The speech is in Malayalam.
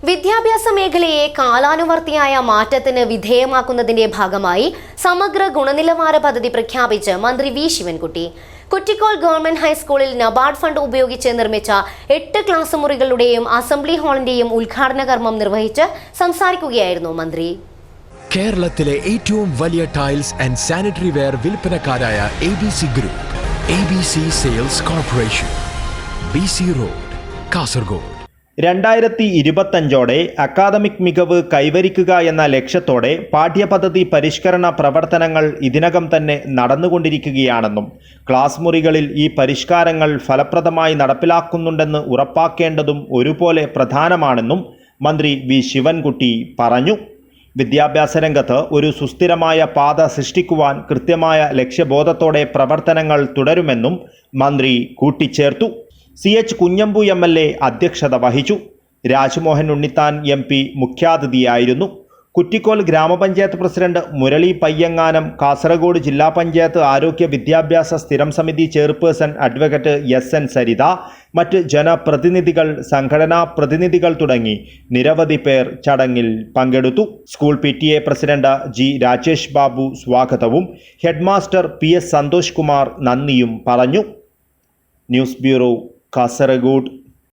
വിദ്യാഭ്യാസ മേഖലയെ കാലാനുവർത്തിയായ മാറ്റത്തിന് വിധേയമാക്കുന്നതിന്റെ ഭാഗമായി സമഗ്ര ഗുണനിലവാര പദ്ധതി പ്രഖ്യാപിച്ച് മന്ത്രി വി ശിവൻകുട്ടി. കുറ്റിക്കോൾ ഗവൺമെന്റ് ഹൈസ്കൂളിൽ നബാർഡ് ഫണ്ട് ഉപയോഗിച്ച് നിർമ്മിച്ച 8 ക്ലാസ് മുറികളുടെയും അസംബ്ലി ഹാളിന്റെയും ഉദ്ഘാടന കർമ്മം നിർവഹിച്ച് സംസാരിക്കുകയായിരുന്നു മന്ത്രി. കേരളത്തിലെ ഏറ്റവും വലിയ ടൈൽസ് ആൻഡ് സാനിറ്ററി വെയർ വിൽപ്പനക്കാരായ ABC group, ABC sales corporation, BC road, Kasaragod. 2025ഓടെ അക്കാദമിക് മികവ് കൈവരിക്കുക എന്ന ലക്ഷ്യത്തോടെ പാഠ്യപദ്ധതി പരിഷ്കരണ പ്രവർത്തനങ്ങൾ ഇതിനകം തന്നെ നടന്നുകൊണ്ടിരിക്കുകയാണെന്നും ക്ലാസ് മുറികളിൽ ഈ പരിഷ്കാരങ്ങൾ ഫലപ്രദമായി നടപ്പിലാക്കുന്നുണ്ടെന്ന് ഉറപ്പാക്കേണ്ടതും ഒരുപോലെ പ്രധാനമാണെന്നും മന്ത്രി വി ശിവൻകുട്ടി പറഞ്ഞു. വിദ്യാഭ്യാസ രംഗത്ത് ഒരു സുസ്ഥിരമായ പാത സൃഷ്ടിക്കുവാൻ കൃത്യമായ ലക്ഷ്യബോധത്തോടെ പ്രവർത്തനങ്ങൾ തുടരുമെന്നും മന്ത്രി കൂട്ടിച്ചേർത്തു. CH കുഞ്ഞമ്പു MLA അധ്യക്ഷത വഹിച്ചു. രാജ്മോഹൻ ഉണ്ണിത്താൻ MP മുഖ്യാതിഥിയായിരുന്നു. കുറ്റിക്കോൽ ഗ്രാമപഞ്ചായത്ത് പ്രസിഡന്റ് മുരളി പയ്യങ്ങാനം, കാസർഗോഡ് ജില്ലാ പഞ്ചായത്ത് ആരോഗ്യ വിദ്യാഭ്യാസ സ്ഥിരം സമിതി ചെയർപേഴ്സൺ അഡ്വക്കേറ്റ് SN സരിത, മറ്റ് ജനപ്രതിനിധികൾ, സംഘടനാ പ്രതിനിധികൾ തുടങ്ങി നിരവധി പേർ ചടങ്ങിൽ പങ്കെടുത്തു. School PTA president G Rajesh Babu സ്വാഗതവും ഹെഡ്മാസ്റ്റർ PS സന്തോഷ് കുമാർ നന്ദിയും പറഞ്ഞു. News bureau, Kasaragod.